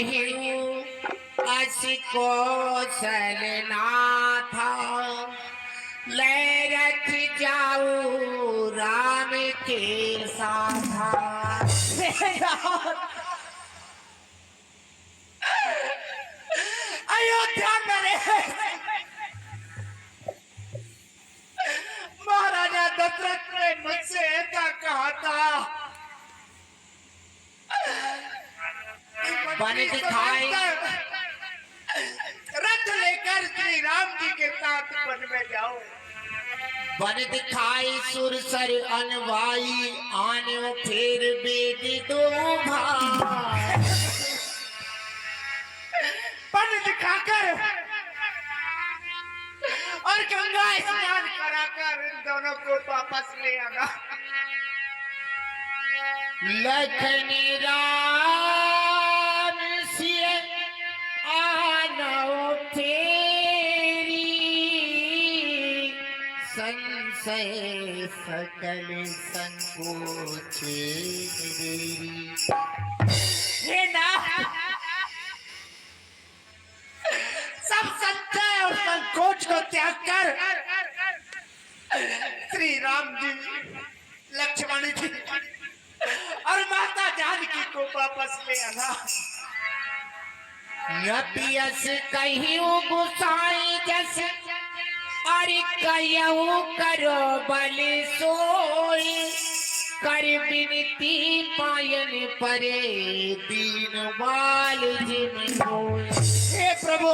कहियूं असी कौशलनाथ ले रथ जाऊ राम के साथा। अयोध्या नरेश महाराजा दशरथ ने मुझसे ऐसा कहा था बन दिखाई रथ लेकर श्री राम जी के साथ वन में जाओ। बन दिखाई सुरसर अनवाई आने फिर बेटी दो भाई। बन दिखाकर और गंगा स्नान कराकर इन दोनों को वापस ले आना। लखन राम सिय आनो तेरी संशय सकल संकोचे मेरी। ये ना सब संशय और संकोच को त्याग कर श्री राम जी, लक्ष्मण जी और माता जानकी को वापस ले आना। यपियस कहियो गुसाई जस अरे कयऊ करो बल सोई कर बिनती पायन परे दीन बाल जिम होई। हे प्रभु,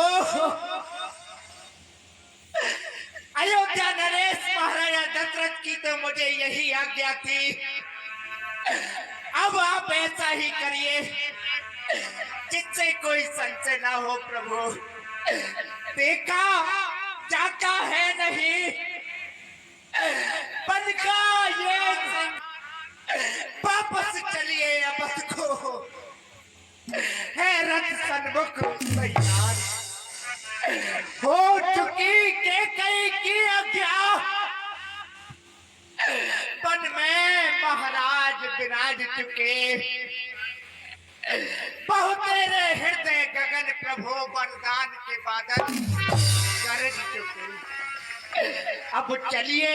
अयोध्या नरेश महाराजा दशरथ की तो मुझे यही आज्ञा थी, अब आप ऐसा ही करिए जिससे कोई संशय ना हो। प्रभु, देखा जाता है नहीं बन का ये वापस चलिए अवध को है रथ सन्मुख तैयार हो चुकी के कई की आज्ञा। वन में महाराज विराज चुके, बहुत तेरे हृदय गगन प्रभु वरदान के बादल गरज चुके। अब चलिए,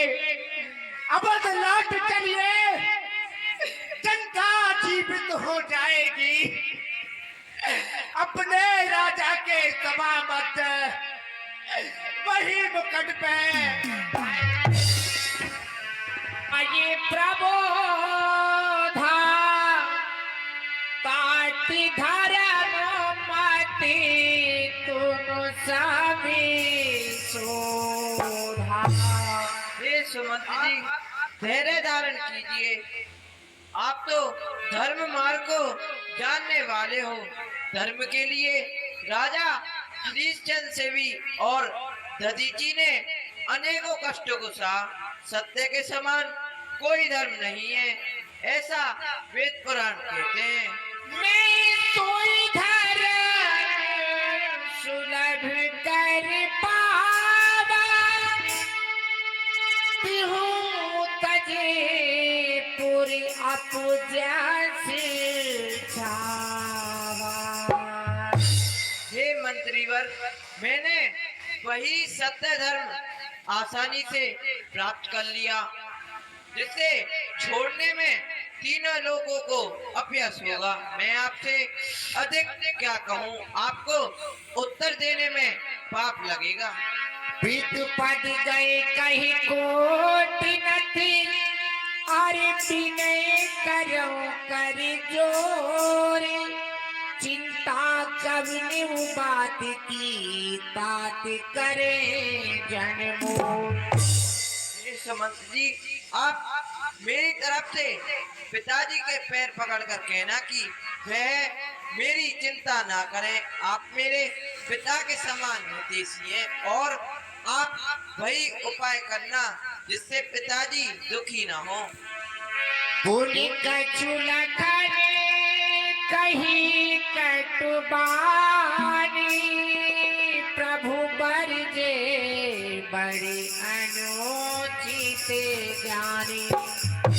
अब लौट चलिए, जनता जीवित हो जाएगी। अपने राजा के सभामत वही मुकुट पे ये प्रबोधा ताति धर्म मति तुम सभी सोधा। हे सुमंत जी, धैर्य धारण कीजिए। आप तो धर्म मार्ग को जानने वाले हो। धर्म के लिए राजा हरिश्चंद्र से भी और दधीची ने अनेकों कष्टों को सहा। सत्य के समान कोई धर्म नहीं है, ऐसा वेद पुराण कहते हैं। मैं सोई धर्म सुलभ कर पावा हूँ तजे पूरी अपूजा से छावा। हे मंत्रीवर, मैंने वही सत्य धर्म आसानी से प्राप्त कर लिया, जिसे छोड़ने में तीनों लोगों को अभ्यास होगा। मैं आपसे अधिक क्या कहूँ, आपको उत्तर देने में पाप लगेगा। पीत पद गए कहीं कोटि नथी अरे विनय करो कर जोरे चिंता कवि बात की तात करे जन मोर। सुमंत जी, आप मेरी तरफ से पिताजी के पैर पकड़कर कहना कि वह मेरी चिंता ना करें। आप मेरे पिता के समान हितैषी हैं और आप वही उपाय करना जिससे पिताजी दुखी ना हो। बोली कछुला करे कहीं कटुबानी प्रभु बरजे बड़ी अनुचित जानी।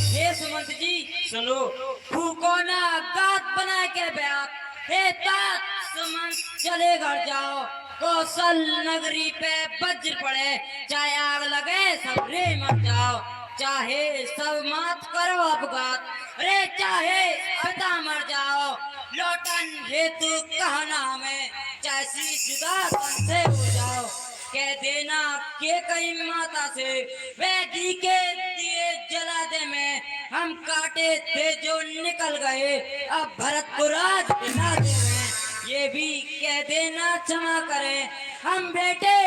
हे सुमंत जी सुनो, फूको ना दांत बना के बैठ। हे तात सुमन चले घर जाओ, कौशल नगरी पे वज्र पड़े, चाहे आग लगे सब रे मर जाओ, चाहे सब मात करो अपघात, रे चाहे पिता मर जाओ, लौटन हेतु कहना में, चाहे जुदा तन से हो जाओ, कह देना के कई माता से, बेटी के दिए जला दे में, हम काटे थे जो निकल गए, अब भरतपुर राज दिला दे में, ये भी कह देना क्षमा करें, हम बेटे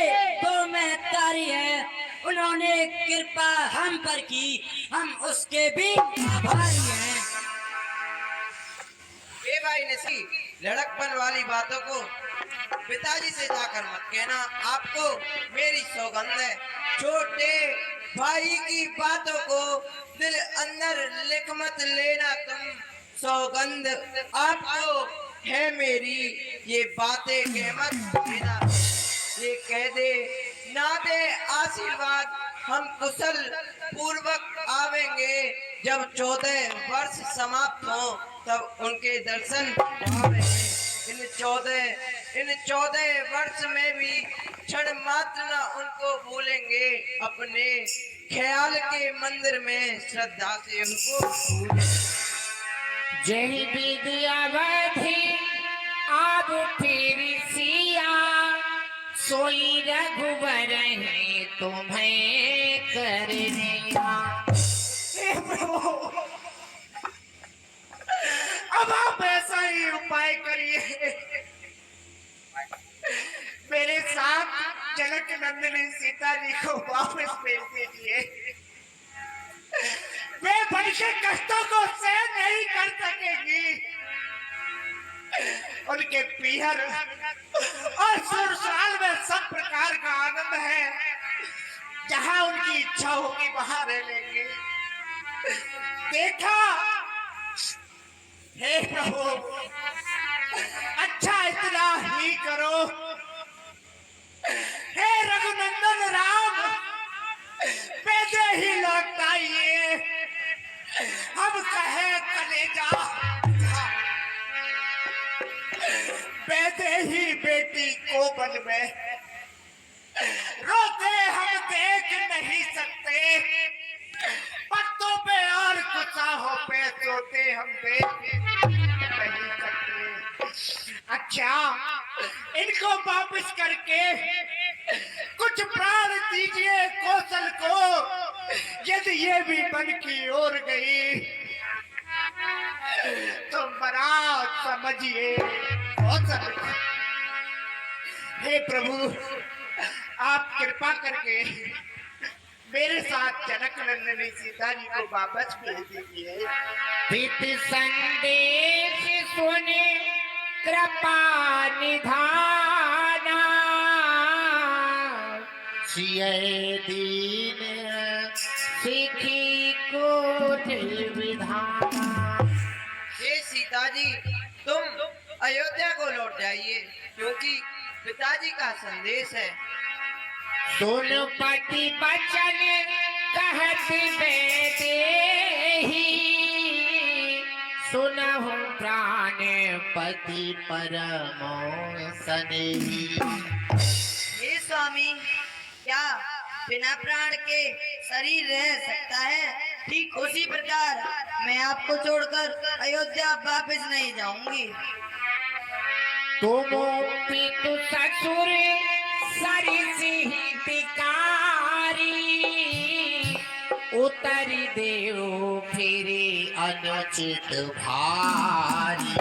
तो में तारी है, उन्होंने कृपा हम पर की, हम उसके भी आभारी हैं। ए भाई नसी, लड़कपन वाली बातों को पिताजी से जाकर मत कहना, आपको मेरी सौगंध है। छोटे भाई की बातों को दिल अंदर लिख मत लेना तुम, सौगंध आपको है मेरी, ये बातें कह मत देना, ये कह दे ना दे आशीर्वाद, हम कुशल पूर्वक आवेंगे, जब 14 वर्ष समाप्त हो तब उनके दर्शन पावेंगे। इन 14 वर्ष में भी क्षण मात्र न उनको भूलेंगे, अपने ख्याल के मंदिर में श्रद्धा से उनको भूलेंगे। जय विद्यावधि अब फिर सिया, सोई रघुबर है तुम्हें करने। अब आप ऐसा ही उपाय करिए, मेरे साथ जनक नंदिनी सीता जी को वापस भेज दीजिए, वे बन के कष्टों को सहन नहीं कर सकेंगी, उनके पीहर और ससुराल में सब प्रकार का आनंद है, जहां उनकी इच्छा होगी वहां रह लेंगे। देखा हे प्रभु, अच्छा इतना ही करो, हे रघुनंदन राम, बेटे ही लौट आइए, हम कहे कलेजा, बेटे ही बेटी को बन में, रोते हम देख नहीं सकते, पत्तों पे और कुताहों पे सोते हम देख नहीं सकते। अच्छा, इनको वापस करके कुछ प्राण दीजिए कौशल को, यदि ये भी बन की ओर गई तो बड़ा समझिए कौशल। हे प्रभु, आप कृपा करके मेरे साथ जनक नंदिनी सीता जी को वापस भेज दीजिए। पित संदेश सुने कृपा निधाना, सिय दीन सिखी को विधाना। हे सीता जी, तुम अयोध्या को लौट जाइए, क्योंकि पिताजी का संदेश है। सुन पति बचन कहत बेदेही, सुनहु प्राण पति परमो सनेही। हे स्वामी, क्या बिना प्राण के शरीर रह सकता है? ठीक उसी प्रकार मैं आपको छोड़कर अयोध्या वापस नहीं जाऊंगी। तुम पितु ससुर सरिसिह तिकारी, उतरि देव फिरे अनुचित भारी।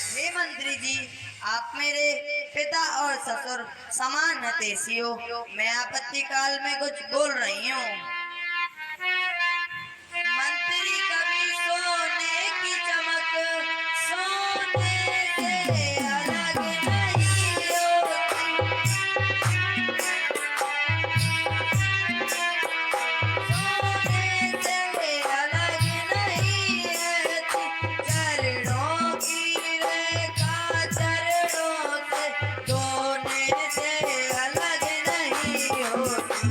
हे मंत्री जी, आप मेरे पिता और ससुर समान हितैषी हो, मैं आपत्ति काल में कुछ बोल रही हूँ। मंत्री कभी सोने की चमक, सोने से अलग नहीं होती, सोने से अलग नहीं रहती, चरणों की रेखा चरणों से सोने से अलग नहीं होती।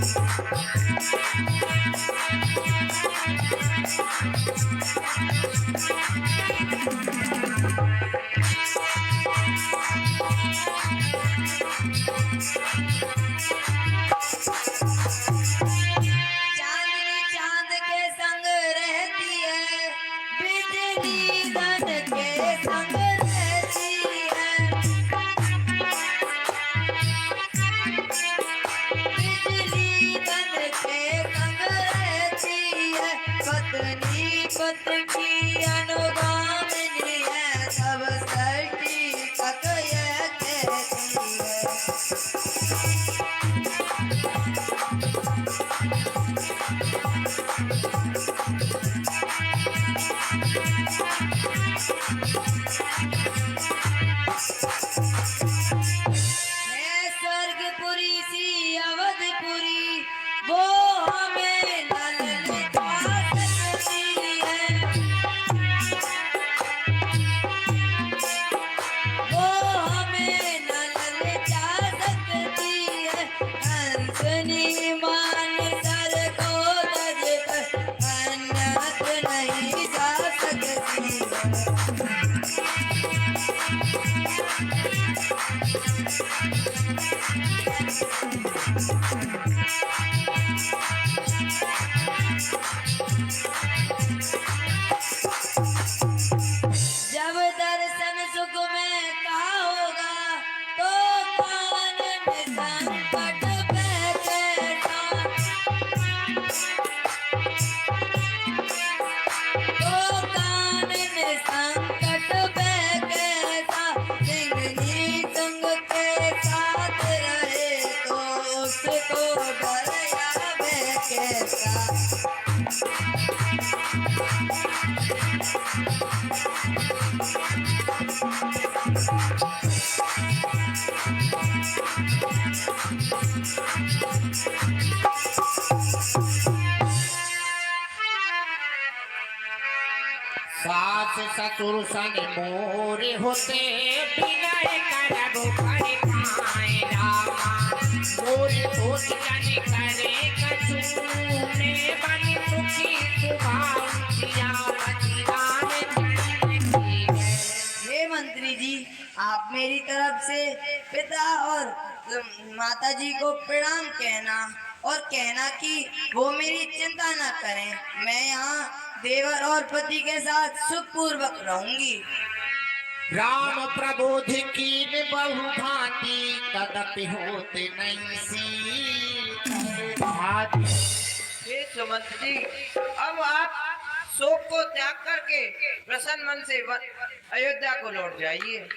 पत की अनुगामिनी है, सब सृष्टि तक यह कहती है। है स्वर्गपुरी सी अवधपुरी, वो हमें न ललचा सकती है, वो हमें न ललचा सकती है। हंसनी मान सर को तज कर अन्यत्र नहीं जा सकती है। जब दर्शन सुख में का होगा, तो कान में संकट बैठेगा, तो कान में संकट बैठेगा। सिंगनी संग के साथ रहे, तो उसको डर आवे कैसा। सास ससुर सन मोरे होते बिनय करब बड़े पाए रामा। मोरे होत जन करे कछूने बन सुखी सुभाव जिया बचिरान जन की है। हे मंत्री जी, आप मेरी तरफ से पिता और माता जी को प्रणाम कहना, और कहना कि वो मेरी चिंता न करें। मैं यहाँ देवर और पति के साथ सुखपूर्वक रहूंगी। राम प्रबोध कीन बहु भांति तदपि होते नहीं सी भांति। हे सुमंत जी, अब आप शोक को त्याग करके प्रसन्न मन से अयोध्या को लौट जाइए।